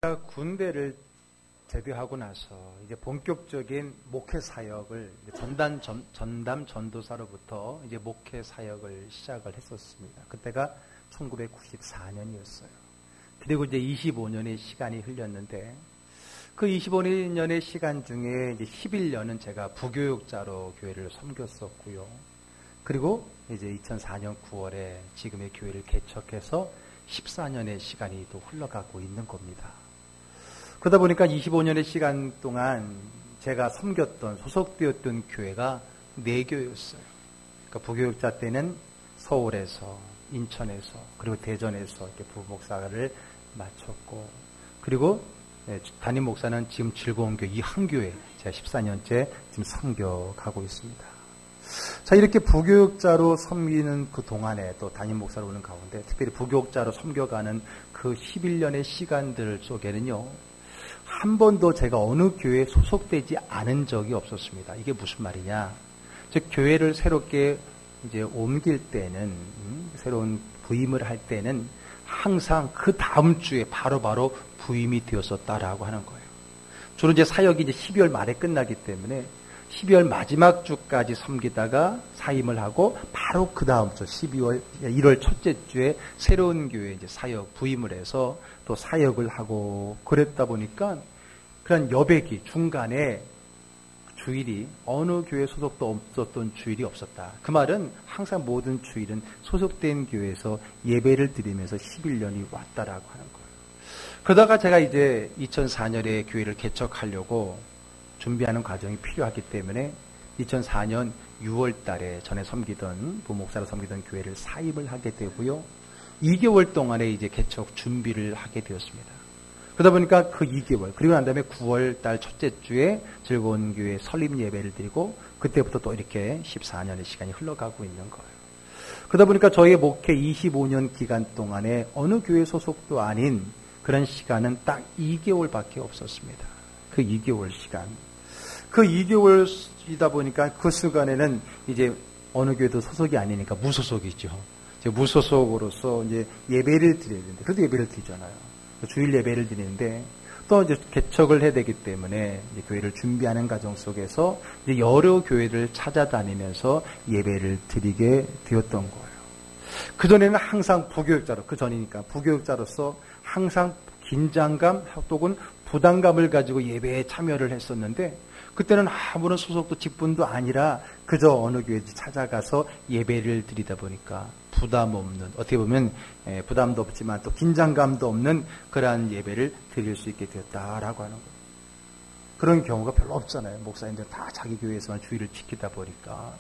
제가 군대를 제대하고 나서 이제 본격적인 목회 사역을 전담 전도사로부터 이제 목회 사역을 시작을 했었습니다. 그때가 1994년이었어요. 그리고 이제 25년의 시간이 흘렸는데 그 25년의 시간 중에 이제 11년은 제가 부교육자로 교회를 섬겼었고요. 그리고 이제 2004년 9월에 지금의 교회를 개척해서 14년의 시간이 또 흘러가고 있는 겁니다. 그러다 보니까 25년의 시간 동안 제가 섬겼던, 소속되었던 교회가 4교였어요. 그러니까 부교육자 때는 서울에서, 인천에서, 그리고 대전에서 이렇게 부목사를 마쳤고, 그리고 담임 목사는 지금 즐거운 교회, 이 한 교회, 제가 14년째 지금 섬겨가고 있습니다. 자, 이렇게 부교육자로 섬기는 그 동안에 또 담임 목사로 오는 가운데, 특별히 부교육자로 섬겨가는 그 11년의 시간들 속에는요, 한 번도 제가 어느 교회에 소속되지 않은 적이 없었습니다. 이게 무슨 말이냐? 즉, 교회를 새롭게 이제 옮길 때는, 새로운 부임을 할 때는 항상 그 다음 주에 바로바로 부임이 되었었다라고 하는 거예요. 주로 이제 사역이 이제 12월 말에 끝나기 때문에 12월 마지막 주까지 섬기다가 사임을 하고 바로 그 다음 주 1월 첫째 주에 새로운 교회에 이제 사역 부임을 해서 또 사역을 하고 그랬다 보니까 그런 여백이 중간에 주일이 어느 교회 소속도 없었던 주일이 없었다. 그 말은 항상 모든 주일은 소속된 교회에서 예배를 드리면서 11년이 왔다라고 하는 거예요. 그러다가 제가 이제 2004년에 교회를 개척하려고 준비하는 과정이 필요하기 때문에 2004년 6월 달에 전에 섬기던, 부목사로 섬기던 교회를 사임을 하게 되고요. 2개월 동안에 이제 개척 준비를 하게 되었습니다. 그러다 보니까 그 2개월, 그리고 난 다음에 9월 달 첫째 주에 즐거운 교회 설립 예배를 드리고, 그때부터 또 이렇게 14년의 시간이 흘러가고 있는 거예요. 그러다 보니까 저희의 목회 25년 기간 동안에 어느 교회 소속도 아닌 그런 시간은 딱 2개월밖에 없었습니다. 그 2개월 시간. 그 2개월이다 보니까 그 시간에는 이제 어느 교회도 소속이 아니니까 무소속이죠. 이제 무소속으로서 이제 예배를 드려야 되는데, 그래도 예배를 드리잖아요. 주일 예배를 드리는데, 또 이제 개척을 해야 되기 때문에 이제 교회를 준비하는 과정 속에서 이제 여러 교회를 찾아다니면서 예배를 드리게 되었던 거예요. 그전에는 항상 부교육자로, 그 전이니까 부교육자로서 항상 긴장감 혹은 부담감을 가지고 예배에 참여를 했었는데, 그때는 아무런 소속도 직분도 아니라 그저 어느 교회에 찾아가서 예배를 드리다 보니까 부담 없는, 어떻게 보면 부담도 없지만 또 긴장감도 없는 그러한 예배를 드릴 수 있게 되었다라고 하는 거예요. 그런 경우가 별로 없잖아요. 목사님들 다 자기 교회에서만 주의를 지키다 보니까.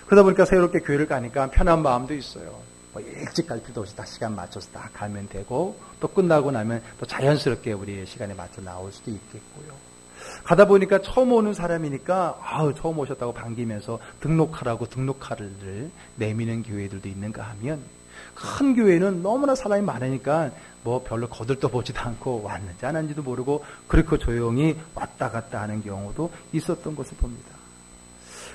그러다 보니까 새롭게 교회를 가니까 편한 마음도 있어요. 일찍 갈 필요도 없이 다 시간 맞춰서 딱 가면 되고, 또 끝나고 나면 또 자연스럽게 우리의 시간에 맞춰 나올 수도 있겠고요. 가다 보니까 처음 오는 사람이니까 처음 오셨다고 반기면서 등록하라고 등록카드를 내미는 교회들도 있는가 하면, 큰 교회는 너무나 사람이 많으니까 뭐 별로 거들떠보지도 않고 왔는지 안 왔는지도 모르고 그렇게 조용히 왔다 갔다 하는 경우도 있었던 것을 봅니다.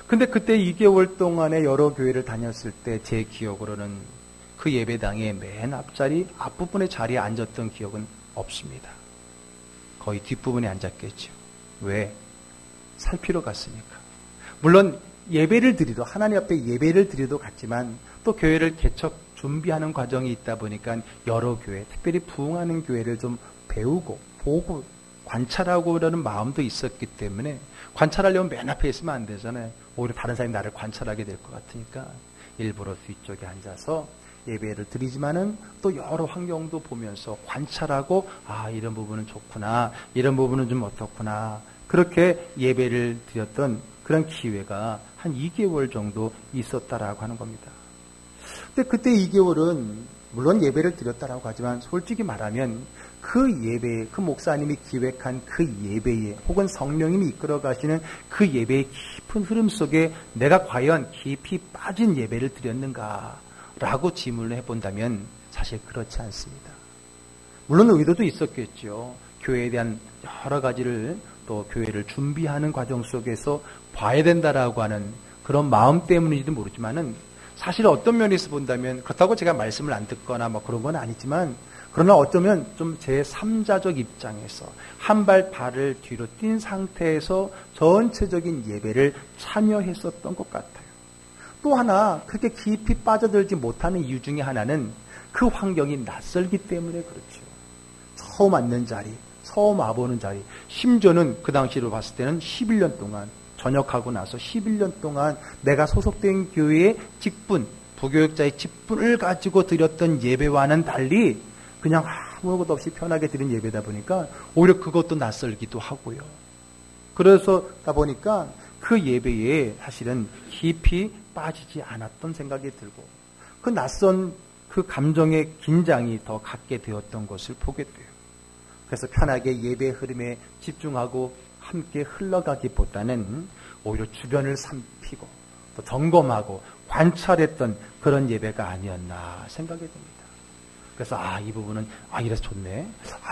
근데 그때 2개월 동안에 여러 교회를 다녔을 때 제 기억으로는 그 예배당의 맨 앞부분의 자리에 앉았던 기억은 없습니다. 거의 뒷부분에 앉았겠죠. 왜? 살피러 갔으니까. 물론 예배를 드리도, 하나님 앞에 예배를 드리도 갔지만 또 교회를 개척 준비하는 과정이 있다 보니까 여러 교회, 특별히 부흥하는 교회를 좀 배우고 보고 관찰하고 그러는 마음도 있었기 때문에, 관찰하려면 맨 앞에 있으면 안 되잖아요. 오히려 다른 사람이 나를 관찰하게 될 것 같으니까 일부러 뒤쪽에 앉아서 예배를 드리지만은 또 여러 환경도 보면서 관찰하고, 이런 부분은 좋구나, 이런 부분은 좀 어떻구나, 그렇게 예배를 드렸던 그런 기회가 한 2개월 정도 있었다라고 하는 겁니다. 근데 그때 2개월은 물론 예배를 드렸다라고 하지만 솔직히 말하면 그 예배에, 그 목사님이 기획한 그 예배에, 혹은 성령님이 이끌어 가시는 그 예배의 깊은 흐름 속에 내가 과연 깊이 빠진 예배를 드렸는가 라고 질문을 해본다면 사실 그렇지 않습니다. 물론 의도도 있었겠죠. 교회에 대한 여러 가지를, 또 교회를 준비하는 과정 속에서 봐야 된다라고 하는 그런 마음 때문인지도 모르지만은, 사실 어떤 면에서 본다면, 그렇다고 제가 말씀을 안 듣거나 뭐 그런 건 아니지만, 그러나 어쩌면 좀 제3자적 입장에서 한 발을 뒤로 뛴 상태에서 전체적인 예배를 참여했었던 것 같아요. 또 하나 그렇게 깊이 빠져들지 못하는 이유 중에 하나는 그 환경이 낯설기 때문에 그렇죠. 처음 앉는 자리, 처음 와보는 자리, 심지어는 그 당시로 봤을 때는 11년 동안 전역하고 나서 11년 동안 내가 소속된 교회의 직분, 부교육자의 직분을 가지고 드렸던 예배와는 달리 그냥 아무것도 없이 편하게 드린 예배다 보니까 오히려 그것도 낯설기도 하고요. 그래서다 보니까 그 예배에 사실은 깊이 빠지지 않았던 생각이 들고 그 낯선 그 감정의 긴장이 더 갖게 되었던 것을 보게 돼요. 그래서 편하게 예배 흐름에 집중하고 함께 흘러가기보다는 오히려 주변을 살피고 또 점검하고 관찰했던 그런 예배가 아니었나 생각이 듭니다. 그래서 이 부분은 이래서 좋네.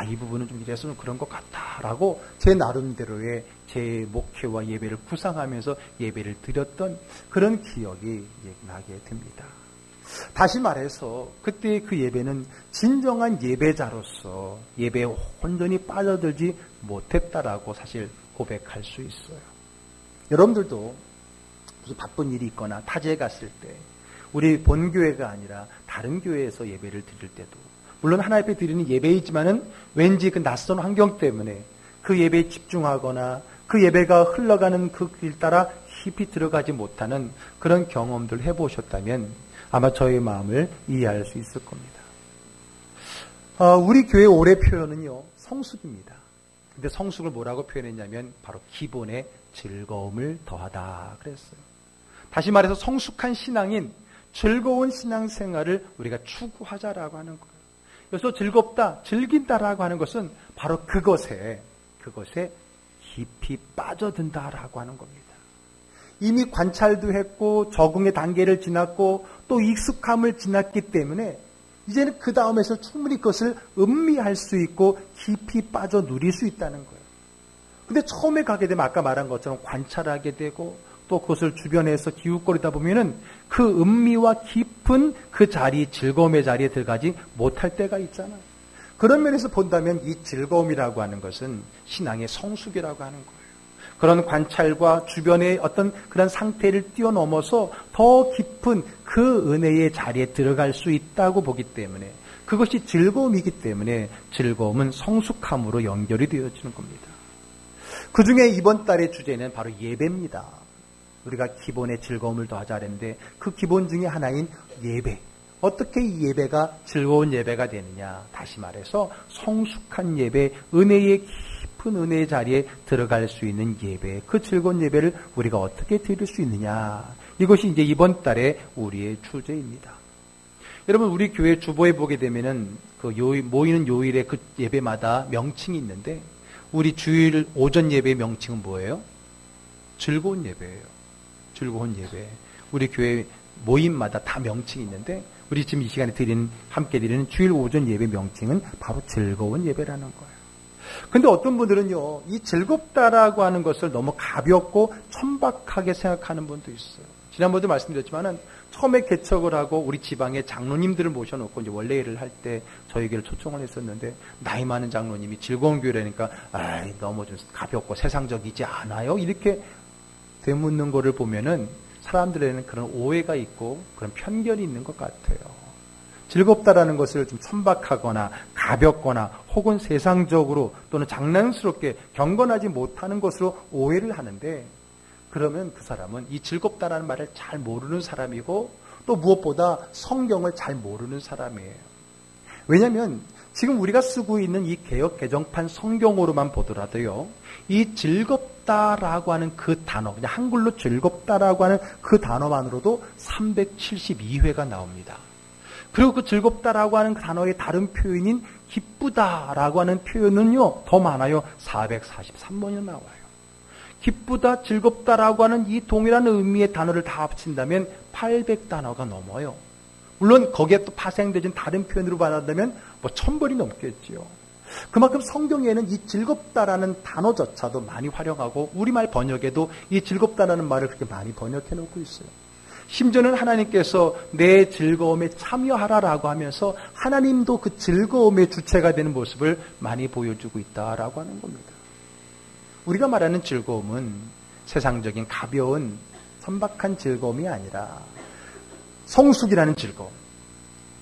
이 부분은 좀 이래서 그런 것 같다라고 제 나름대로의 제 목회와 예배를 구상하면서 예배를 드렸던 그런 기억이 나게 됩니다. 다시 말해서 그때 그 예배는 진정한 예배자로서 예배에 온전히 빠져들지 못했다라고 사실 고백할 수 있어요. 여러분들도 무슨 바쁜 일이 있거나 타지에 갔을 때 우리 본교회가 아니라 다른 교회에서 예배를 드릴 때도 물론 하나님 앞에 드리는 예배이지만은 왠지 그 낯선 환경 때문에 그 예배에 집중하거나 그 예배가 흘러가는 그 길 따라 깊이 들어가지 못하는 그런 경험들 해보셨다면 아마 저의 마음을 이해할 수 있을 겁니다. 우리 교회 올해 표현은요, 성숙입니다. 근데 성숙을 뭐라고 표현했냐면 바로 기본에 즐거움을 더하다 그랬어요. 다시 말해서 성숙한 신앙인 즐거운 신앙생활을 우리가 추구하자라고 하는 거예요. 그래서 즐겁다, 즐긴다라고 하는 것은 바로 그것에 깊이 빠져든다라고 하는 겁니다. 이미 관찰도 했고 적응의 단계를 지났고 또 익숙함을 지났기 때문에 이제는 그 다음에서 충분히 그것을 음미할 수 있고 깊이 빠져 누릴 수 있다는 거예요. 근데 처음에 가게 되면 아까 말한 것처럼 관찰하게 되고 또 그것을 주변에서 기웃거리다 보면은 그 음미와 깊은 그 자리, 즐거움의 자리에 들어가지 못할 때가 있잖아요. 그런 면에서 본다면 이 즐거움이라고 하는 것은 신앙의 성숙이라고 하는 거예요. 그런 관찰과 주변의 어떤 그런 상태를 뛰어넘어서 더 깊은 그 은혜의 자리에 들어갈 수 있다고 보기 때문에 그것이 즐거움이기 때문에 즐거움은 성숙함으로 연결이 되어지는 겁니다. 그 중에 이번 달의 주제는 바로 예배입니다. 우리가 기본의 즐거움을 더하자 하는데 그 기본 중에 하나인 예배. 어떻게 이 예배가 즐거운 예배가 되느냐. 다시 말해서 성숙한 예배, 은혜의 깊은 은혜의 자리에 들어갈 수 있는 예배, 그 즐거운 예배를 우리가 어떻게 드릴 수 있느냐. 이것이 이제 이번 달에 우리의 주제입니다. 여러분, 우리 교회 주보에 보게 되면은 그 모이는 요일의 그 예배마다 명칭이 있는데 우리 주일 오전 예배의 명칭은 뭐예요? 즐거운 예배예요. 즐거운 예배. 우리 교회 모임마다 다 명칭이 있는데 우리 지금 이 시간에 함께 드리는 주일 오전 예배 명칭은 바로 즐거운 예배라는 거예요. 근데 어떤 분들은요, 이 즐겁다라고 하는 것을 너무 가볍고 천박하게 생각하는 분도 있어요. 지난번에도 말씀드렸지만은 처음에 개척을 하고 우리 지방의 장로님들을 모셔놓고 이제 원래일을 할 때 저희 교회를 초청을 했었는데 나이 많은 장로님이 즐거운 교회라니까 너무 좀 가볍고 세상적이지 않아요? 이렇게 되묻는 거를 보면은 사람들에는 그런 오해가 있고 그런 편견이 있는 것 같아요. 즐겁다라는 것을 좀 천박하거나 가볍거나 혹은 세상적으로 또는 장난스럽게 경건하지 못하는 것으로 오해를 하는데 그러면 그 사람은 이 즐겁다라는 말을 잘 모르는 사람이고 또 무엇보다 성경을 잘 모르는 사람이에요. 왜냐하면 지금 우리가 쓰고 있는 이 개역 개정판 성경으로만 보더라도요, 이 즐겁다라고 하는 그 단어, 그냥 한글로 즐겁다라고 하는 그 단어만으로도 372회가 나옵니다. 그리고 그 즐겁다라고 하는 그 단어의 다른 표현인 기쁘다라고 하는 표현은요, 더 많아요. 443번이나 나와요. 기쁘다, 즐겁다라고 하는 이 동일한 의미의 단어를 다 합친다면 800단어가 넘어요. 물론 거기에 또 파생되진 다른 표현으로 말한다면 1000번이 넘겠지요. 그만큼 성경에는 이 즐겁다라는 단어조차도 많이 활용하고 우리말 번역에도 이 즐겁다라는 말을 그렇게 많이 번역해 놓고 있어요. 심지어는 하나님께서 내 즐거움에 참여하라라고 하면서 하나님도 그 즐거움의 주체가 되는 모습을 많이 보여주고 있다라고 하는 겁니다. 우리가 말하는 즐거움은 세상적인 가벼운 선박한 즐거움이 아니라 성숙이라는 즐거움,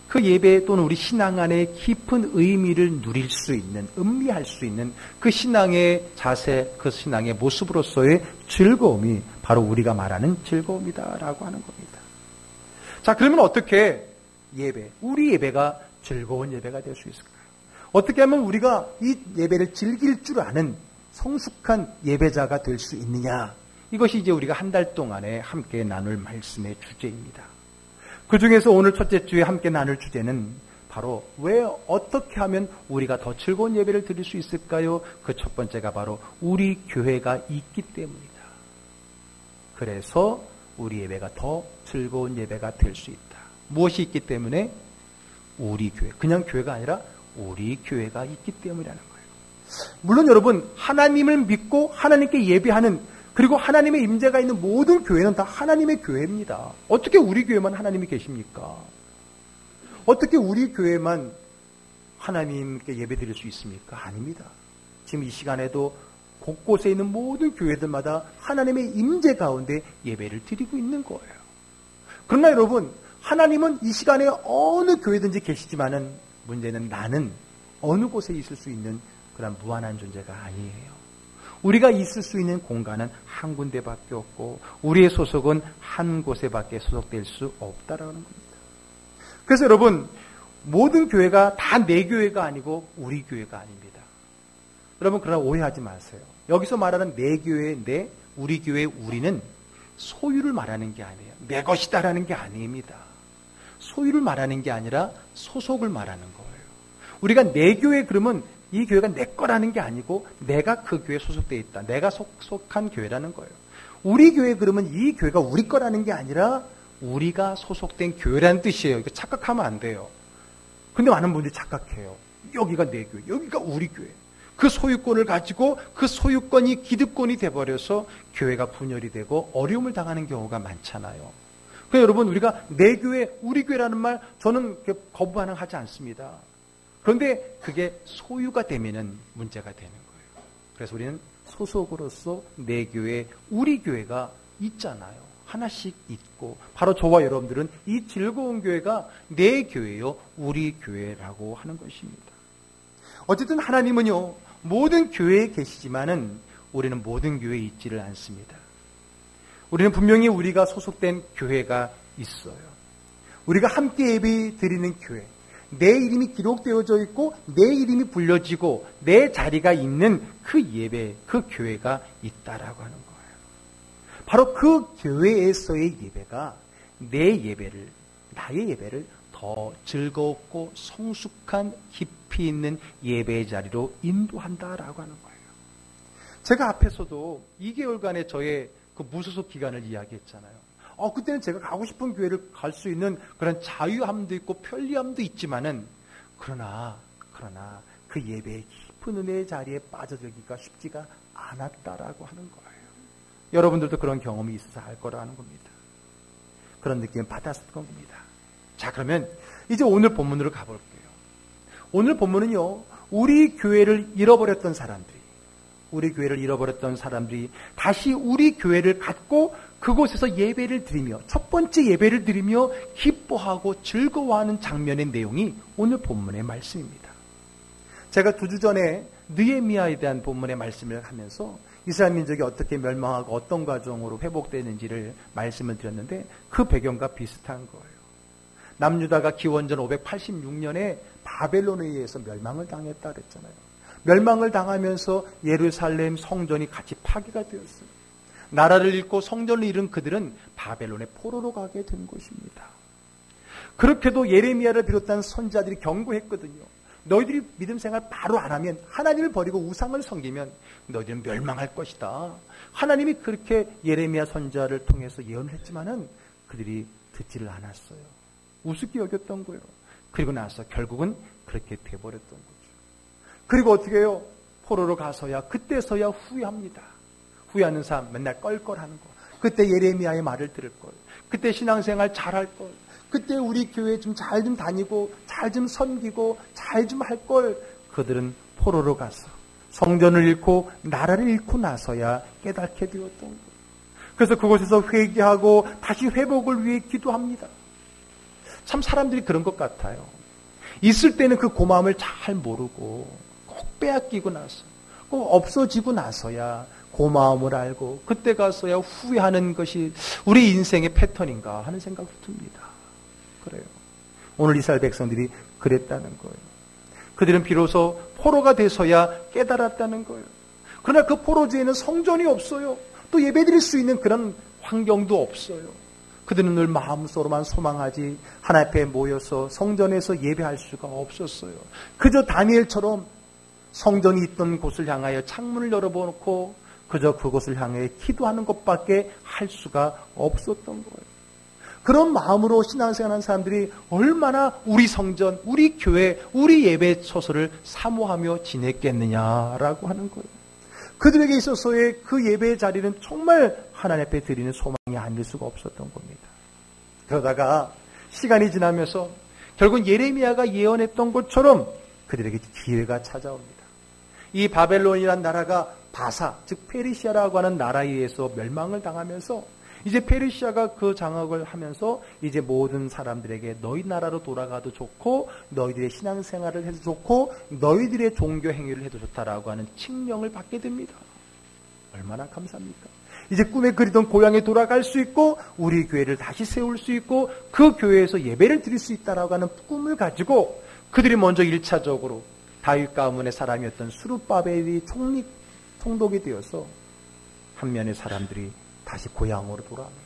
그 예배 또는 우리 신앙 안에 깊은 의미를 누릴 수 있는, 음미할 수 있는 그 신앙의 자세, 그 신앙의 모습으로서의 즐거움이 바로 우리가 말하는 즐거움이다라고 하는 겁니다. 자, 그러면 어떻게 우리 예배가 즐거운 예배가 될 수 있을까요? 어떻게 하면 우리가 이 예배를 즐길 줄 아는 성숙한 예배자가 될 수 있느냐? 이것이 이제 우리가 한 달 동안에 함께 나눌 말씀의 주제입니다. 그 중에서 오늘 첫째 주에 함께 나눌 주제는 바로 왜 어떻게 하면 우리가 더 즐거운 예배를 드릴 수 있을까요? 그 첫 번째가 바로 우리 교회가 있기 때문이다. 그래서 우리 예배가 더 즐거운 예배가 될 수 있다. 무엇이 있기 때문에? 우리 교회. 그냥 교회가 아니라 우리 교회가 있기 때문이라는 거예요. 물론 여러분, 하나님을 믿고 하나님께 예배하는, 그리고 하나님의 임재가 있는 모든 교회는 다 하나님의 교회입니다. 어떻게 우리 교회만 하나님이 계십니까? 어떻게 우리 교회만 하나님께 예배드릴 수 있습니까? 아닙니다. 지금 이 시간에도 곳곳에 있는 모든 교회들마다 하나님의 임재 가운데 예배를 드리고 있는 거예요. 그러나 여러분, 하나님은 이 시간에 어느 교회든지 계시지만은 문제는 나는 어느 곳에 있을 수 있는 그런 무한한 존재가 아니에요. 우리가 있을 수 있는 공간은 한 군데밖에 없고 우리의 소속은 한 곳에밖에 소속될 수 없다라는 겁니다. 그래서 여러분, 모든 교회가 다 내 교회가 아니고 우리 교회가 아닙니다. 여러분, 그러나 오해하지 마세요. 여기서 말하는 내 교회, 우리 교회, 우리는 소유를 말하는 게 아니에요. 내 것이다라는 게 아닙니다. 소유를 말하는 게 아니라 소속을 말하는 거예요. 우리가 내 교회 그러면 이 교회가 내 거라는 게 아니고 내가 그 교회에 소속되어 있다. 내가 속한 교회라는 거예요. 우리 교회 그러면 이 교회가 우리 거라는 게 아니라 우리가 소속된 교회라는 뜻이에요. 이거 착각하면 안 돼요. 근데 많은 분들이 착각해요. 여기가 내 교회, 여기가 우리 교회. 그 소유권을 가지고 그 소유권이 기득권이 돼버려서 교회가 분열이 되고 어려움을 당하는 경우가 많잖아요. 그래서 여러분, 우리가 내 교회, 우리 교회라는 말 저는 거부 반응하지 않습니다. 그런데 그게 소유가 되면은 문제가 되는 거예요. 그래서 우리는 소속으로서 내 교회, 우리 교회가 있잖아요. 하나씩 있고 바로 저와 여러분들은 이 즐거운 교회가 내 교회요, 우리 교회라고 하는 것입니다. 어쨌든 하나님은요, 모든 교회에 계시지만은 우리는 모든 교회에 있지를 않습니다. 우리는 분명히 우리가 소속된 교회가 있어요. 우리가 함께 예배 드리는 교회, 내 이름이 기록되어져 있고 내 이름이 불려지고 내 자리가 있는 그 예배, 그 교회가 있다라고 하는 거예요. 바로 그 교회에서의 예배가 내 예배를, 나의 예배를 더 즐겁고 성숙한 깊이 있는 예배의 자리로 인도한다라고 하는 거예요. 제가 앞에서도 2개월간의 저의 그 무소속 기간을 이야기했잖아요. 그때는 제가 가고 싶은 교회를 갈 수 있는 그런 자유함도 있고 편리함도 있지만은 그러나 그 예배의 깊은 은혜의 자리에 빠져들기가 쉽지가 않았다라고 하는 거예요. 여러분들도 그런 경험이 있어서 알 거라는 겁니다. 그런 느낌을 받았을 겁니다. 자, 그러면 이제 오늘 본문으로 가볼게요. 오늘 본문은요, 우리 교회를 잃어버렸던 사람들이 다시 우리 교회를 갖고 그곳에서 예배를 드리며, 첫 번째 예배를 드리며 기뻐하고 즐거워하는 장면의 내용이 오늘 본문의 말씀입니다. 제가 2주 전에 느헤미야에 대한 본문의 말씀을 하면서 이스라엘 민족이 어떻게 멸망하고 어떤 과정으로 회복되는지를 말씀을 드렸는데 그 배경과 비슷한 거예요. 남유다가 기원전 586년에 바벨론에 의해서 멸망을 당했다 그랬잖아요. 멸망을 당하면서 예루살렘 성전이 같이 파괴가 되었어요. 나라를 잃고 성전을 잃은 그들은 바벨론의 포로로 가게 된 것입니다. 그렇게도 예레미야를 비롯한 선지자들이 경고했거든요. 너희들이 믿음 생활 바로 안 하면, 하나님을 버리고 우상을 섬기면 너희들은 멸망할 것이다. 하나님이 그렇게 예레미야 선지자를 통해서 예언을 했지만은 그들이 듣지를 않았어요. 우습게 여겼던 거예요. 그리고 나서 결국은 그렇게 돼버렸던 거죠. 그리고 어떻게 해요? 포로로 가서야, 그때서야 후회합니다. 후회하는 사람 맨날 껄껄하는 거. 그때 예레미야의 말을 들을 걸. 그때 신앙생활 잘할 걸. 그때 우리 교회 좀 잘 좀 다니고 잘 좀 섬기고 잘 좀 할 걸. 그들은 포로로 가서 성전을 잃고 나라를 잃고 나서야 깨닫게 되었던 거예요. 그래서 그곳에서 회개하고 다시 회복을 위해 기도합니다. 참 사람들이 그런 것 같아요. 있을 때는 그 고마움을 잘 모르고 꼭 빼앗기고 나서 꼭 없어지고 나서야 고마움을 알고 그때 가서야 후회하는 것이 우리 인생의 패턴인가 하는 생각도 듭니다. 그래요. 오늘 이스라엘 백성들이 그랬다는 거예요. 그들은 비로소 포로가 돼서야 깨달았다는 거예요. 그러나 그 포로지에는 성전이 없어요. 또 예배드릴 수 있는 그런 환경도 없어요. 그들은 늘 마음속으로만 소망하지 하나님 앞에 모여서 성전에서 예배할 수가 없었어요. 그저 다니엘처럼 성전이 있던 곳을 향하여 창문을 열어놓고 그저 그곳을 향해 기도하는 것밖에 할 수가 없었던 거예요. 그런 마음으로 신앙생활하는 사람들이 얼마나 우리 성전, 우리 교회, 우리 예배 처소를 사모하며 지냈겠느냐라고 하는 거예요. 그들에게 있어서의 그 예배의 자리는 정말 하나님 앞에 드리는 소망이 아닐 수가 없었던 겁니다. 그러다가 시간이 지나면서 결국 예레미야가 예언했던 것처럼 그들에게 기회가 찾아옵니다. 이 바벨론이라는 나라가 바사, 즉 페르시아라고 하는 나라에 의해서 멸망을 당하면서 이제 페르시아가 그 장악을 하면서 이제 모든 사람들에게 너희 나라로 돌아가도 좋고 너희들의 신앙생활을 해도 좋고 너희들의 종교 행위를 해도 좋다라고 하는 칙령을 받게 됩니다. 얼마나 감사합니까? 이제 꿈에 그리던 고향에 돌아갈 수 있고 우리 교회를 다시 세울 수 있고 그 교회에서 예배를 드릴 수 있다라고 하는 꿈을 가지고 그들이 먼저 1차적으로 다윗 가문의 사람이었던 스룹바벨이 총독이 되어서 한 면의 사람들이 다시 고향으로 돌아옵니다.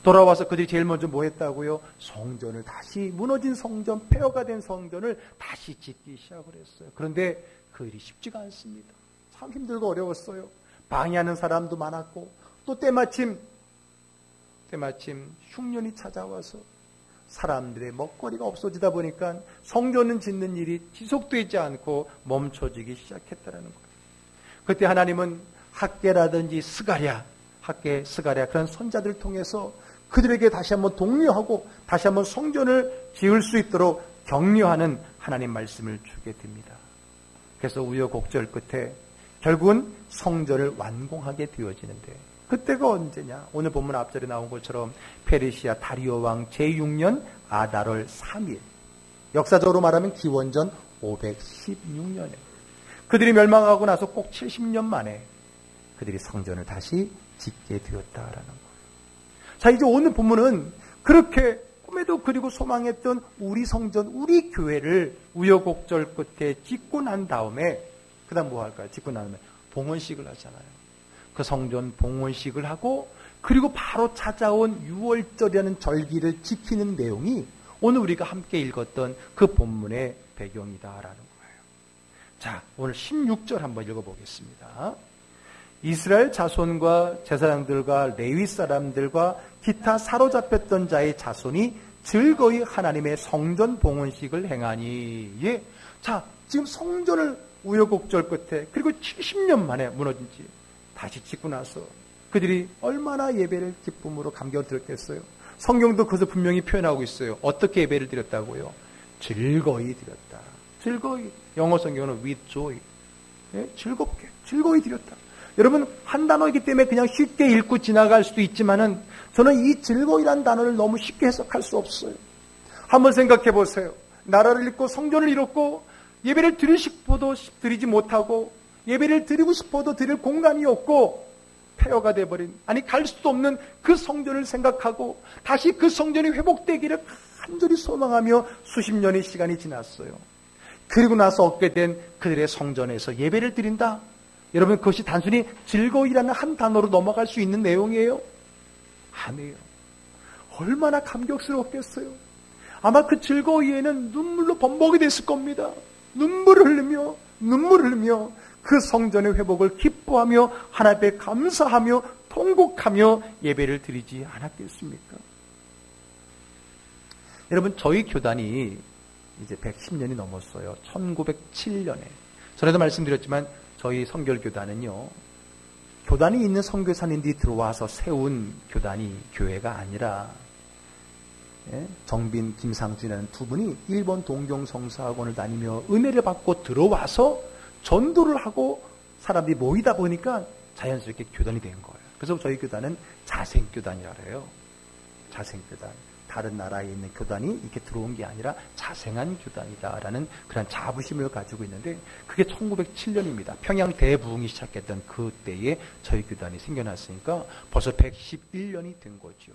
돌아와서 그들이 제일 먼저 뭐 했다고요? 성전을 다시 무너진 성전, 폐허가 된 성전을 다시 짓기 시작을 했어요. 그런데 그 일이 쉽지가 않습니다. 참 힘들고 어려웠어요. 방해하는 사람도 많았고 또 때마침 흉년이 찾아와서 사람들의 먹거리가 없어지다 보니까 성전을 짓는 일이 지속되지 않고 멈춰지기 시작했다는 거예요. 그때 하나님은 학개라든지 스가랴 그런 선자들을 통해서 그들에게 다시 한번 독려하고 다시 한번 성전을 지을 수 있도록 격려하는 하나님 말씀을 주게 됩니다. 그래서 우여곡절 끝에 결국은 성전을 완공하게 되어지는데 그때가 언제냐? 오늘 본문 앞절에 나온 것처럼 페르시아 다리오 왕 제6년 아달월 3일, 역사적으로 말하면 기원전 516년에 그들이 멸망하고 나서 꼭 70년 만에 그들이 성전을 다시 짓게 되었다라는 거예요. 자, 이제 오늘 본문은 그렇게 꿈에도 그리고 소망했던 우리 성전, 우리 교회를 우여곡절 끝에 짓고 난 다음에 그 다음 뭐 할까요? 짓고 난 다음에 봉헌식을 하잖아요. 그 성전 봉헌식을 하고 그리고 바로 찾아온 유월절이라는 절기를 지키는 내용이 오늘 우리가 함께 읽었던 그 본문의 배경이다라는 거예요. 자, 오늘 16절 한번 읽어보겠습니다. 이스라엘 자손과 제사장들과 레위 사람들과 기타 사로잡혔던 자의 자손이 즐거이 하나님의 성전 봉헌식을 행하니. 예. 자, 지금 성전을 우여곡절 끝에 그리고 70년 만에 무너진 지 다시 짓고 나서 그들이 얼마나 예배를 기쁨으로 감격을 드렸겠어요. 성경도 그것을 분명히 표현하고 있어요. 어떻게 예배를 드렸다고요? 즐거이 드렸다. 즐거이. 영어 성경은 with joy. 예? 즐거이 드렸다. 여러분, 한 단어이기 때문에 그냥 쉽게 읽고 지나갈 수도 있지만은 저는 이 즐거이라는 단어를 너무 쉽게 해석할 수 없어요. 한번 생각해 보세요. 나라를 잃고 성전을 잃었고 예배를 드리고 싶어도 드리지 못하고 예배를 드리고 싶어도 드릴 공간이 없고 폐허가 돼버린, 아니 갈 수도 없는 그 성전을 생각하고 다시 그 성전이 회복되기를 간절히 소망하며 수십 년의 시간이 지났어요. 그리고 나서 얻게 된 그들의 성전에서 예배를 드린다. 여러분, 그것이 단순히 즐거이라는 한 단어로 넘어갈 수 있는 내용이에요? 아니에요. 얼마나 감격스러웠겠어요. 아마 그 즐거이에는 눈물로 범벅이 됐을 겁니다. 눈물을 흘리며 그 성전의 회복을 기뻐하며 하나님 앞에 감사하며 통곡하며 예배를 드리지 않았겠습니까? 여러분, 저희 교단이 이제 110년이 넘었어요. 1907년에. 전에도 말씀드렸지만 저희 성결교단은요, 교단이 있는 선교사님들이 들어와서 세운 교단이 교회가 아니라 정빈, 김상준이라는 두 분이 일본 동경성사학원을 다니며 은혜를 받고 들어와서 전도를 하고 사람들이 모이다 보니까 자연스럽게 교단이 된 거예요. 그래서 저희 교단은 자생교단이라고 해요. 자생교단. 다른 나라에 있는 교단이 이렇게 들어온 게 아니라 자생한 교단이다라는 그런 자부심을 가지고 있는데 그게 1907년입니다. 평양 대부흥이 시작했던 그때에 저희 교단이 생겨났으니까 벌써 111년이 된 거죠.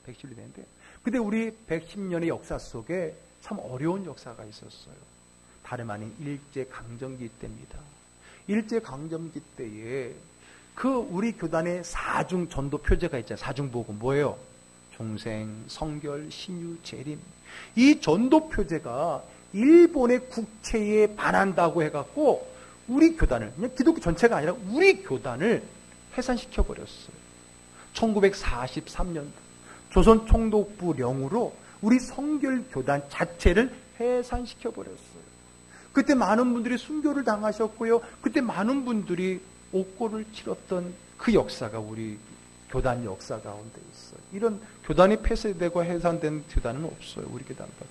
111년이 됐는데 근데 우리 110년의 역사 속에 참 어려운 역사가 있었어요. 다름 아닌 일제강점기 때입니다. 일제강점기 때에 그 우리 교단의 사중 전도 표제가 있잖아요. 사중복음 뭐예요? 종생, 성결, 신유, 재림. 이 전도 표제가 일본의 국채에 반한다고 해갖고 우리 교단을, 그냥 기독교 전체가 아니라 우리 교단을 해산시켜 버렸어요. 1943년 조선 총독부령으로 우리 성결교단 자체를 해산시켜 버렸어요. 그때 많은 분들이 순교를 당하셨고요. 그때 많은 분들이 옥고를 치렀던 그 역사가 우리 교단 역사 가운데 있어요. 이런 교단이 폐쇄되고 해산된 교단은 없어요. 우리 교단밖에.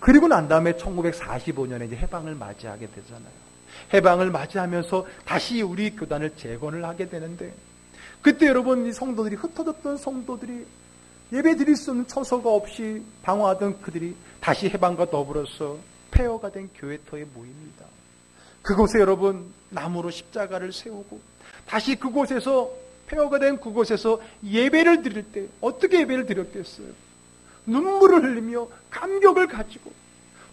그리고 난 다음에 1945년에 이제 해방을 맞이하게 되잖아요. 해방을 맞이하면서 다시 우리 교단을 재건을 하게 되는데 그때 여러분 이 성도들이 흩어졌던 성도들이 예배 드릴 수 없는 처소가 없이 방황하던 그들이 다시 해방과 더불어서 폐허가 된 교회터에 모입니다. 그곳에 여러분 나무로 십자가를 세우고 다시 그곳에서 폐허가 된 그곳에서 예배를 드릴 때 어떻게 예배를 드렸겠어요? 눈물을 흘리며 감격을 가지고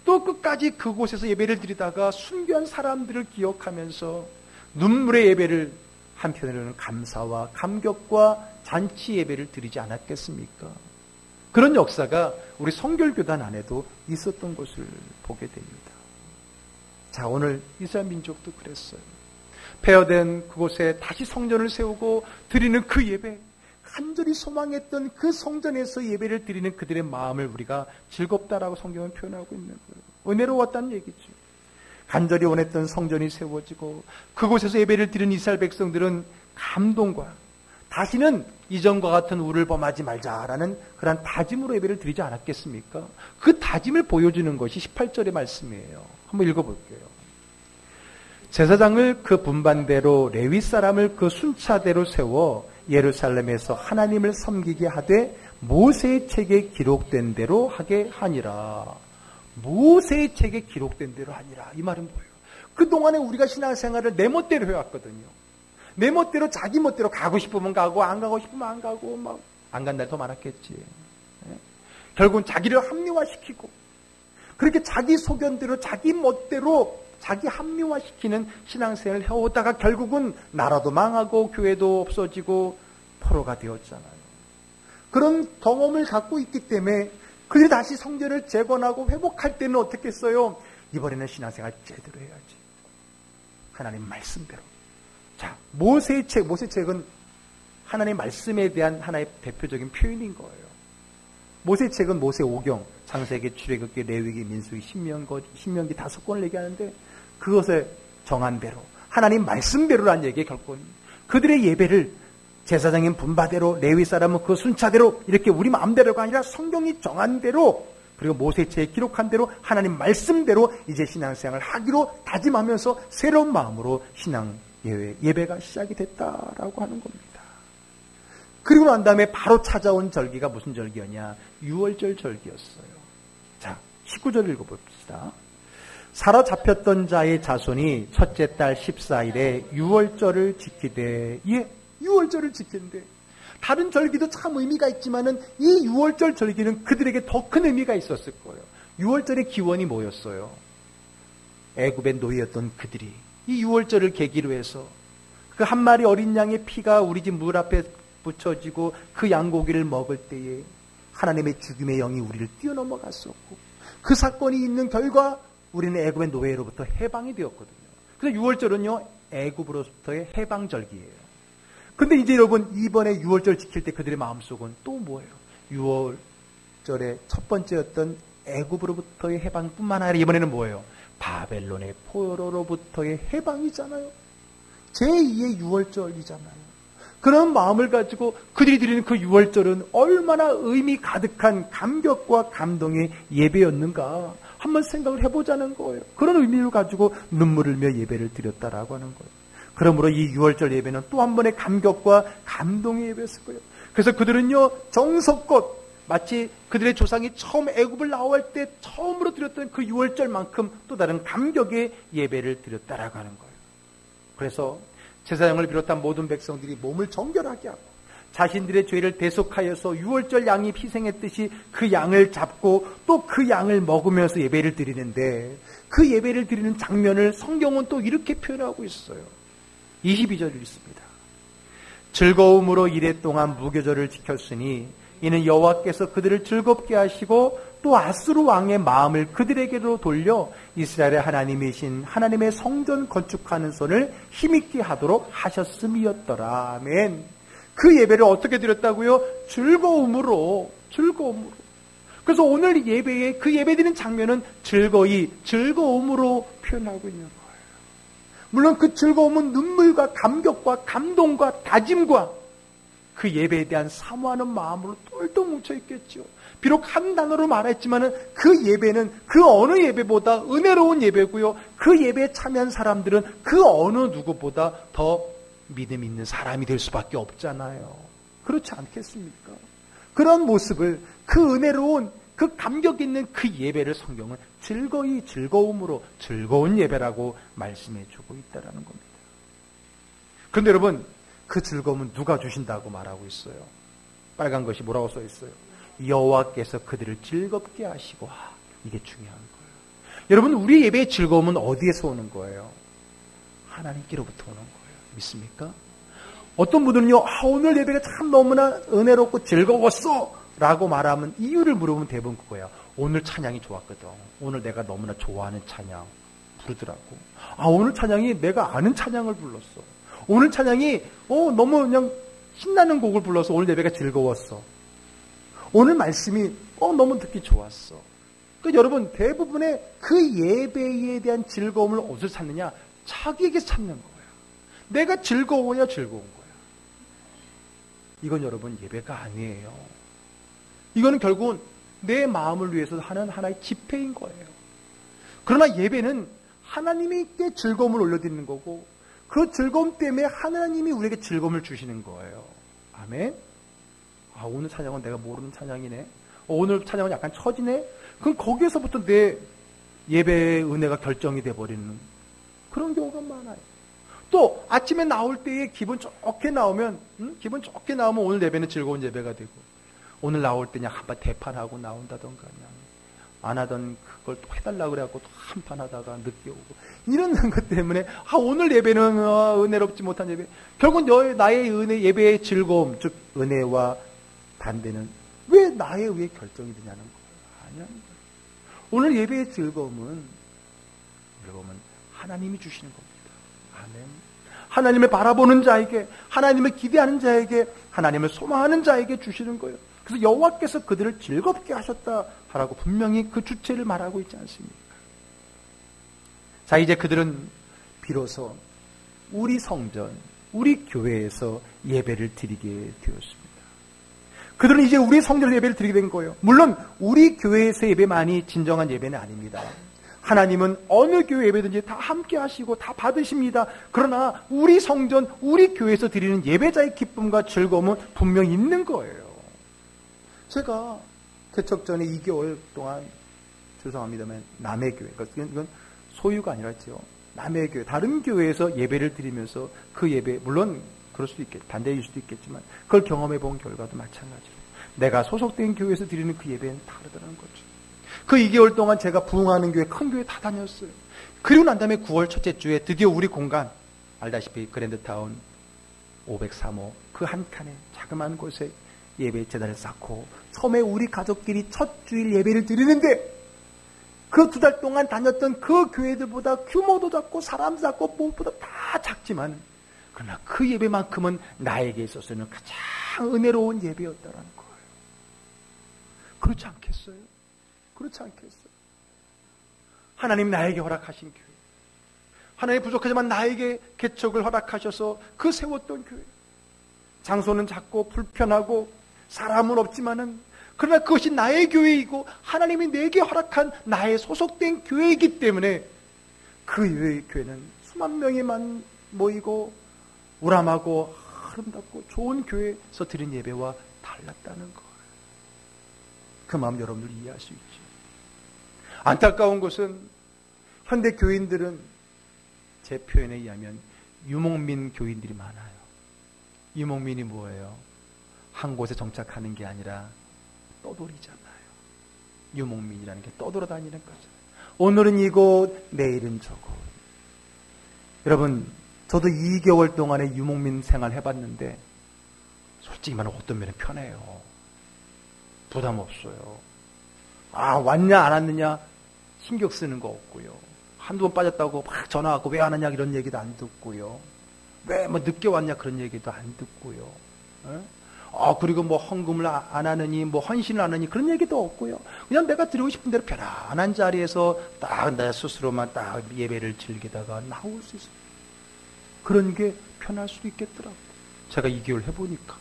또 끝까지 그곳에서 예배를 드리다가 순교한 사람들을 기억하면서 눈물의 예배를 한편으로는 감사와 감격과 잔치 예배를 드리지 않았겠습니까? 그런 역사가 우리 성결교단 안에도 있었던 것을 보게 됩니다. 자, 오늘 이스라엘 민족도 그랬어요. 폐허된 그곳에 다시 성전을 세우고 드리는 그 예배, 간절히 소망했던 그 성전에서 예배를 드리는 그들의 마음을 우리가 즐겁다라고 성경은 표현하고 있는 거예요. 은혜로웠다는 얘기죠. 간절히 원했던 성전이 세워지고 그곳에서 예배를 드리는 이스라엘 백성들은 감동과 다시는 이전과 같은 우를 범하지 말자라는 그런 다짐으로 예배를 드리지 않았겠습니까? 그 다짐을 보여주는 것이 18절의 말씀이에요. 한번 읽어볼게요. 제사장을 그 분반대로 레위 사람을 그 순차대로 세워 예루살렘에서 하나님을 섬기게 하되 모세의 책에 기록된 대로 하게 하니라. 모세의 책에 기록된 대로 하니라. 이 말은 뭐예요? 그동안에 우리가 신앙생활을 내 멋대로 해왔거든요. 내 멋대로 자기 멋대로 가고 싶으면 가고 안 가고 싶으면 안 가고 막 안 간 날 더 많았겠지. 결국은 자기를 합리화시키고 그렇게 자기 소견대로 자기 멋대로 자기 합리화시키는 신앙생활을 해오다가 결국은 나라도 망하고 교회도 없어지고 포로가 되었잖아요. 그런 경험을 갖고 있기 때문에 그들이 다시 성전을 재건하고 회복할 때는 어떻게 했어요? 이번에는 신앙생활 제대로 해야지. 하나님 말씀대로. 자, 모세의 책은 하나님의 말씀에 대한 하나의 대표적인 표현인 거예요. 모세의 책은 모세 5경, 창세기, 출애굽기, 레위기, 민수기, 신명기 5권을 얘기하는데 그것에 정한 대로 하나님 말씀대로라는 얘기에 결국 그들의 예배를 제사장인 분바대로 레위 사람은 그 순차대로 이렇게 우리 마음대로가 아니라 성경이 정한 대로 그리고 모세의 책에 기록한 대로 하나님 말씀대로 이제 신앙생활을 하기로 다짐하면서 새로운 마음으로 신앙 예배가 시작이 됐다라고 하는 겁니다. 그리고 난 다음에 바로 찾아온 절기가 무슨 절기였냐? 유월절 절기였어요. 자, 19절 읽어봅시다. 사로잡혔던 자의 자손이 첫째 달 14일에 유월절을 지키되, 유월절을 지킨대. 다른 절기도 참 의미가 있지만은 이 유월절 절기는 그들에게 더 큰 의미가 있었을 거예요. 유월절의 기원이 뭐였어요? 애굽의 노예였던 그들이 이 유월절을 계기로 해서 그 한 마리 어린 양의 피가 우리 집 물 앞에 붙여지고 그 양고기를 먹을 때에 하나님의 죽임의 영이 우리를 뛰어넘어갔었고 그 사건이 있는 결과 우리는 애굽의 노예로부터 해방이 되었거든요. 그래서 유월절은요 애굽으로부터의 해방절기예요. 근데 이제 여러분 이번에 유월절 지킬 때 그들의 마음속은 또 뭐예요? 유월절의 첫 번째였던 애굽으로부터의 해방뿐만 아니라 이번에는 뭐예요? 바벨론의 포로로부터의 해방이잖아요. 제2의 유월절이잖아요. 그런 마음을 가지고 그들이 드리는 그 유월절은 얼마나 의미 가득한 감격과 감동의 예배였는가 한번 생각을 해보자는 거예요. 그런 의미를 가지고 눈물을 흘며 예배를 드렸다라고 하는 거예요. 그러므로 이 유월절 예배는 또 한 번의 감격과 감동의 예배였을 거예요. 그래서 그들은요, 정석껏 마치 그들의 조상이 처음 애굽을 나올 때 처음으로 드렸던 그 유월절만큼 또 다른 감격의 예배를 드렸다라고 하는 거예요. 그래서 제사장을 비롯한 모든 백성들이 몸을 정결하게 하고 자신들의 죄를 대속하여서 유월절 양이 희생했듯이 그 양을 잡고 또 그 양을 먹으면서 예배를 드리는데 그 예배를 드리는 장면을 성경은 또 이렇게 표현하고 있어요. 22절을 읽습니다. 즐거움으로 이레 동안 무교절을 지켰으니 이는 여호와께서 그들을 즐겁게 하시고 또 아스루 왕의 마음을 그들에게로 돌려 이스라엘의 하나님이신 하나님의 성전 건축하는 손을 힘있게 하도록 하셨음이었더라. 아멘. 그 예배를 어떻게 드렸다고요? 즐거움으로. 그래서 오늘 예배에 그 예배드리는 장면은 즐거움으로 표현하고 있는 거예요. 물론 그 즐거움은 눈물과 감격과 감동과 다짐과 그 예배에 대한 사모하는 마음으로 똘똘 뭉쳐있겠죠. 비록 한 단어로 말했지만 그 예배는 그 어느 예배보다 은혜로운 예배고요. 그 예배에 참여한 사람들은 그 어느 누구보다 더 믿음 있는 사람이 될 수밖에 없잖아요. 그렇지 않겠습니까? 그런 모습을 그 은혜로운 그 감격 있는 그 예배를 성경은 즐거움으로 즐거운 예배라고 말씀해주고 있다는 겁니다. 그런데 여러분, 그 즐거움은 누가 주신다고 말하고 있어요? 빨간 것이 뭐라고 써 있어요? 여호와께서 그들을 즐겁게 하시고. 이게 중요한 거예요. 여러분, 우리 예배의 즐거움은 어디에서 오는 거예요? 하나님께로부터 오는 거예요. 믿습니까? 어떤 분들은요, 오늘 예배가 참 너무나 은혜롭고 즐거웠어 라고 말하면 이유를 물어보면 대부분 그거예요. 오늘 찬양이 좋았거든. 오늘 내가 너무나 좋아하는 찬양 부르더라고. 오늘 찬양이 내가 아는 찬양을 불렀어. 오늘 찬양이 너무 그냥 신나는 곡을 불러서 오늘 예배가 즐거웠어. 오늘 말씀이 너무 듣기 좋았어. 그러니까 여러분, 대부분의 그 예배에 대한 즐거움을 어디서 찾느냐? 자기에게 찾는 거예요. 내가 즐거워야 즐거운 거예요. 이건 여러분 예배가 아니에요. 이거는 결국은 내 마음을 위해서 하는 하나의 집회인 거예요. 그러나 예배는 하나님께 즐거움을 올려드리는 거고 그 즐거움 때문에 하나님이 우리에게 즐거움을 주시는 거예요. 아멘. 오늘 찬양은 내가 모르는 찬양이네. 오늘 찬양은 약간 처지네. 그럼 거기에서부터 내 예배의 은혜가 결정이 돼버리는 그런 경우가 많아요. 또 아침에 나올 때에 기분 좋게 나오면 오늘 예배는 즐거운 예배가 되고 오늘 나올 때 그냥 한판 대판하고 나온다던가 그냥 안 하던 그걸 또 해달라고 그래갖고 또 한판 하다가 늦게 오고 이런 것 때문에 오늘 예배는 은혜롭지 못한 예배. 결국은 나의 예배의 즐거움, 즉 은혜와 반대는 왜 나에 의해 결정이 되냐는 거예요. 아니야. 오늘 예배의 즐거움은 하나님이 주시는 겁니다. 아멘. 하나님을 바라보는 자에게, 하나님을 기대하는 자에게, 하나님을 소망하는 자에게 주시는 거예요. 그래서 여호와께서 그들을 즐겁게 하셨다라고 분명히 그 주체를 말하고 있지 않습니까? 자, 이제 그들은 비로소 우리 성전, 우리 교회에서 예배를 드리게 되었습니다. 그들은 이제 우리 성전 예배를 드리게 된 거예요. 물론 우리 교회에서 예배만이 진정한 예배는 아닙니다. 하나님은 어느 교회 예배든지 다 함께 하시고 다 받으십니다. 그러나 우리 성전, 우리 교회에서 드리는 예배자의 기쁨과 즐거움은 분명히 있는 거예요. 제가 개척 전에 2개월 동안, 죄송합니다만 남의 교회, 이건 소유가 아니라죠. 남의 교회, 다른 교회에서 예배를 드리면서 그 예배, 물론 그럴 수도 반대일 수도 있겠지만 그걸 경험해 본 결과도 마찬가지로 내가 소속된 교회에서 드리는 그 예배는 다르다는 거죠. 그 2개월 동안 제가 부흥하는 교회, 큰 교회 다 다녔어요. 그리고 난 다음에 9월 첫째 주에 드디어 우리 공간, 알다시피 그랜드타운 503호 그 한 칸에 자그마한 곳에 예배 제단을 쌓고 처음에 우리 가족끼리 첫 주일 예배를 드리는데 그 2달 동안 다녔던 그 교회들보다 규모도 작고 사람도 작고 무엇보다 다 작지만 그러나 그 예배만큼은 나에게 있어서는 가장 은혜로운 예배였다는 거예요. 그렇지 않겠어요? 그렇지 않겠어요? 하나님 나에게 허락하신 교회, 하나님 부족하지만 나에게 개척을 허락하셔서 그 세웠던 교회. 장소는 작고 불편하고 사람은 없지만은 그러나 그것이 나의 교회이고 하나님이 내게 허락한 나의 소속된 교회이기 때문에 그 교회는 수만 명이만 모이고 우람하고 아름답고 좋은 교회에서 드린 예배와 달랐다는 거예요. 그 마음 여러분들 이해할 수 있죠. 안타까운 것은 현대 교인들은 제 표현에 의하면 유목민 교인들이 많아요. 유목민이 뭐예요? 한 곳에 정착하는 게 아니라 떠돌이잖아요. 유목민이라는 게 떠돌아다니는 거잖아요. 오늘은 이곳, 내일은 저곳. 여러분, 저도 2개월 동안의 유목민 생활 해봤는데 솔직히 말하면 어떤 면은 편해요. 부담 없어요. 왔냐 안 왔느냐 신경 쓰는 거 없고요. 한두 번 빠졌다고 막 전화하고 왜 안 왔냐 이런 얘기도 안 듣고요. 왜 뭐 늦게 왔냐 그런 얘기도 안 듣고요. 그리고 뭐 헌금을 안 하느니 뭐 헌신을 안 하느니 그런 얘기도 없고요. 그냥 내가 드리고 싶은 대로 편안한 자리에서 딱 내 스스로만 딱 예배를 즐기다가 나올 수 있어요. 그런 게 편할 수도 있겠더라고요. 제가 2개월 해보니까.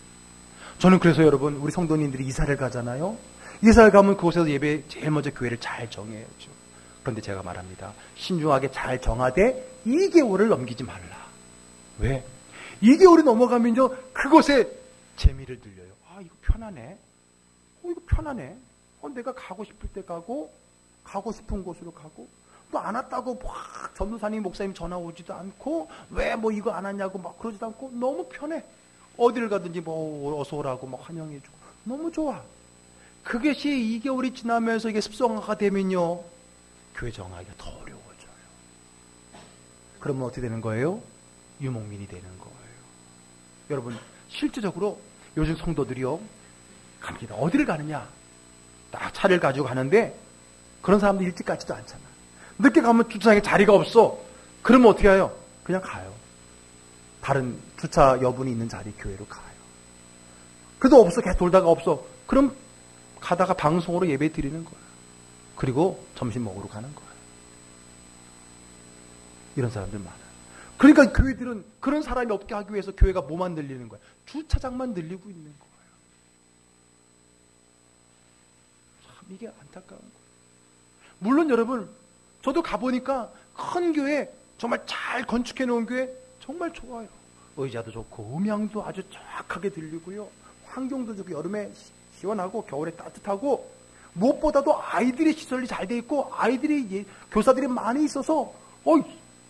저는 그래서 여러분 우리 성도님들이 이사를 가잖아요. 이사를 가면 그곳에서 예배 제일 먼저 교회를 잘 정해야죠. 그런데 제가 말합니다. 신중하게 잘 정하되 2개월을 넘기지 말라. 왜? 2개월이 넘어가면요 그곳에 재미를 들려요. 이거 편하네. 이거 편하네. 내가 가고 싶을 때 가고 가고 싶은 곳으로 가고 또 안 왔다고 막 전도사님 목사님 전화 오지도 않고 왜 뭐 이거 안 왔냐고 막 그러지도 않고 너무 편해. 어디를 가든지 뭐 어서 오라고 막 환영해주고 너무 좋아. 그것이 2개월이 지나면서 이게 습성화가 되면요 교회 정하기가 더 어려워져요. 그러면 어떻게 되는 거예요? 유목민이 되는 거예요. 여러분 실제적으로 요즘 성도들이요 갑니다. 어디를 가느냐 딱 차를 가지고 가는데 그런 사람들 일찍 가지도 않잖아. 늦게 가면 주차장에 자리가 없어. 그러면 어떻게 해요? 그냥 가요. 다른 주차 여분이 있는 자리 교회로 가요. 그래도 없어. 계속 돌다가 없어. 그럼 가다가 방송으로 예배 드리는 거예요. 그리고 점심 먹으러 가는 거예요. 이런 사람들 많아요. 그러니까 교회들은 그런 사람이 없게 하기 위해서 교회가 뭐만 늘리는 거예요? 주차장만 늘리고 있는 거예요. 참 이게 안타까운 거예요. 물론 여러분 저도 가보니까 큰 교회 정말 잘 건축해 놓은 교회 정말 좋아요. 의자도 좋고 음향도 아주 정확하게 들리고요. 환경도 좋고 여름에 시원하고 겨울에 따뜻하고 무엇보다도 아이들의 시설이 잘 돼 있고 아이들이 교사들이 많이 있어서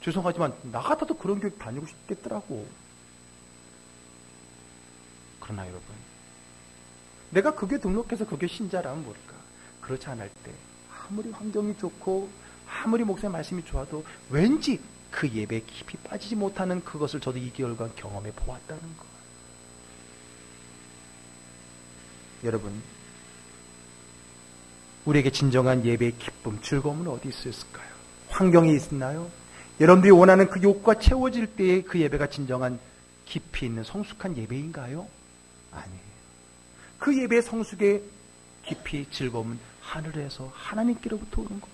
죄송하지만 나 같아도 그런 교육 다니고 싶겠더라고. 그러나 여러분 내가 그게 등록해서 그게 신자라면 모를까. 그렇지 않을 때 아무리 환경이 좋고 아무리 목사의 말씀이 좋아도 왠지 그 예배에 깊이 빠지지 못하는 그것을 저도 2개월간 경험해 보았다는 거예요. 여러분 우리에게 진정한 예배의 기쁨, 즐거움은 어디 있었을까요? 환경에 있나요? 여러분들이 원하는 그 욕구가 채워질 때의 그 예배가 진정한 깊이 있는 성숙한 예배인가요? 아니에요. 그 예배의 성숙의 깊이 즐거움은 하늘에서 하나님께로부터 오는 겁니다.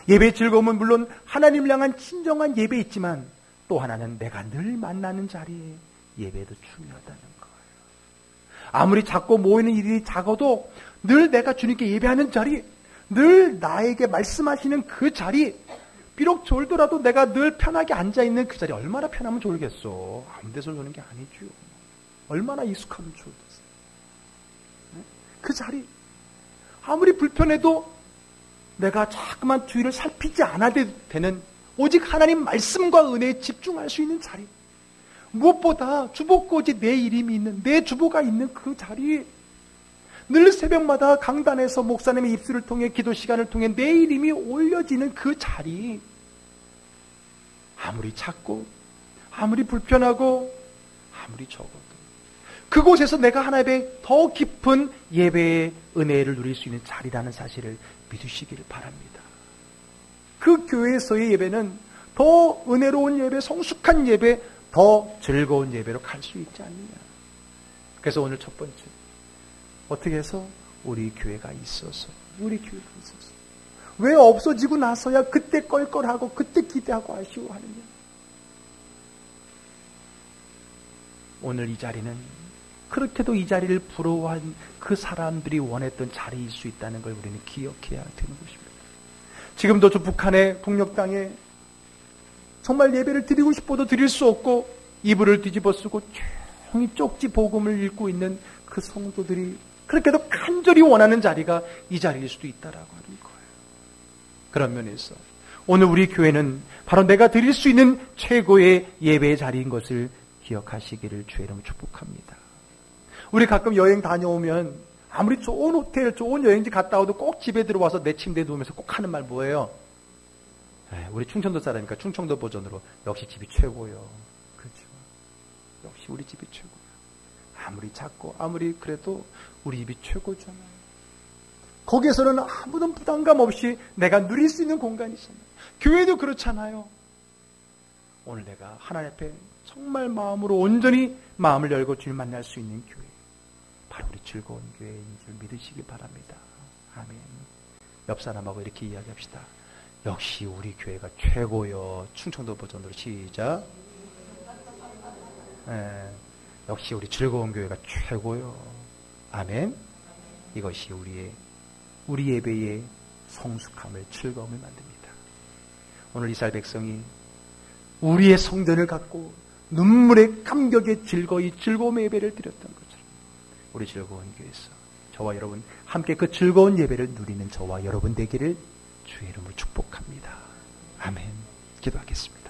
예배의 즐거움은 물론 하나님을 향한 진정한 예배있지만 또 하나는 내가 늘 만나는 자리에 예배도 중요하다는 거예요. 아무리 작고 모이는 일이 작아도 늘 내가 주님께 예배하는 자리, 늘 나에게 말씀하시는 그 자리, 비록 졸더라도 내가 늘 편하게 앉아있는 그 자리 얼마나 편하면 졸겠어. 아무 데서 조는 게 아니죠. 얼마나 익숙하면 졸겠어. 그 자리 아무리 불편해도 내가 자꾸만 주위를 살피지 않아도 되는 오직 하나님 말씀과 은혜에 집중할 수 있는 자리, 무엇보다 주보꽂이 내 이름이 있는 내 주보가 있는 그 자리, 늘 새벽마다 강단에서 목사님의 입술을 통해 기도 시간을 통해 내 이름이 올려지는 그 자리, 아무리 작고 아무리 불편하고 아무리 적어도 그곳에서 내가 하나님의 더 깊은 예배의 은혜를 누릴 수 있는 자리라는 사실을 믿으시기를 바랍니다. 그 교회에서의 예배는 더 은혜로운 예배, 성숙한 예배, 더 즐거운 예배로 갈 수 있지 않느냐. 그래서 오늘 첫 번째 어떻게 해서 우리 교회가 있어서 왜 없어지고 나서야 그때 껄껄하고 그때 기대하고 아쉬워하느냐. 오늘 이 자리는 그렇게도 이 자리를 부러워한 그 사람들이 원했던 자리일 수 있다는 걸 우리는 기억해야 되는 것입니다. 지금도 저 북한의 북녘 땅에 정말 예배를 드리고 싶어도 드릴 수 없고 이불을 뒤집어 쓰고 조용히 쪽지 복음을 읽고 있는 그 성도들이 그렇게도 간절히 원하는 자리가 이 자리일 수도 있다라고 하는 거예요. 그런 면에서 오늘 우리 교회는 바로 내가 드릴 수 있는 최고의 예배의 자리인 것을 기억하시기를 주의 이름으로 축복합니다. 우리 가끔 여행 다녀오면 아무리 좋은 호텔, 좋은 여행지 갔다 와도 꼭 집에 들어와서 내 침대에 누우면서 꼭 하는 말 뭐예요? 우리 충청도 사람이니까 충청도 버전으로 역시 집이 최고요. 그렇죠? 역시 우리 집이 최고요. 아무리 작고 아무리 그래도 우리 집이 최고잖아요. 거기에서는 아무런 부담감 없이 내가 누릴 수 있는 공간이잖아요. 교회도 그렇잖아요. 오늘 내가 하나님 앞에 정말 마음으로 온전히 마음을 열고 주님 만날 수 있는 교회, 바로 우리 즐거운 교회인 줄 믿으시기 바랍니다. 아멘. 옆 사람하고 이렇게 이야기합시다. 역시 우리 교회가 최고요. 충청도 버전으로 시작. 역시 우리 즐거운 교회가 최고요. 아멘. 이것이 우리 예배의 성숙함을, 즐거움을 만듭니다. 오늘 이스라엘 백성이 우리의 성전을 갖고 눈물의 감격에 즐거움의 예배를 드렸던 것처럼 우리 즐거운 교회에서 저와 여러분 함께 그 즐거운 예배를 누리는 저와 여러분 되기를 주의 이름으로 축복합니다. 아멘. 기도하겠습니다.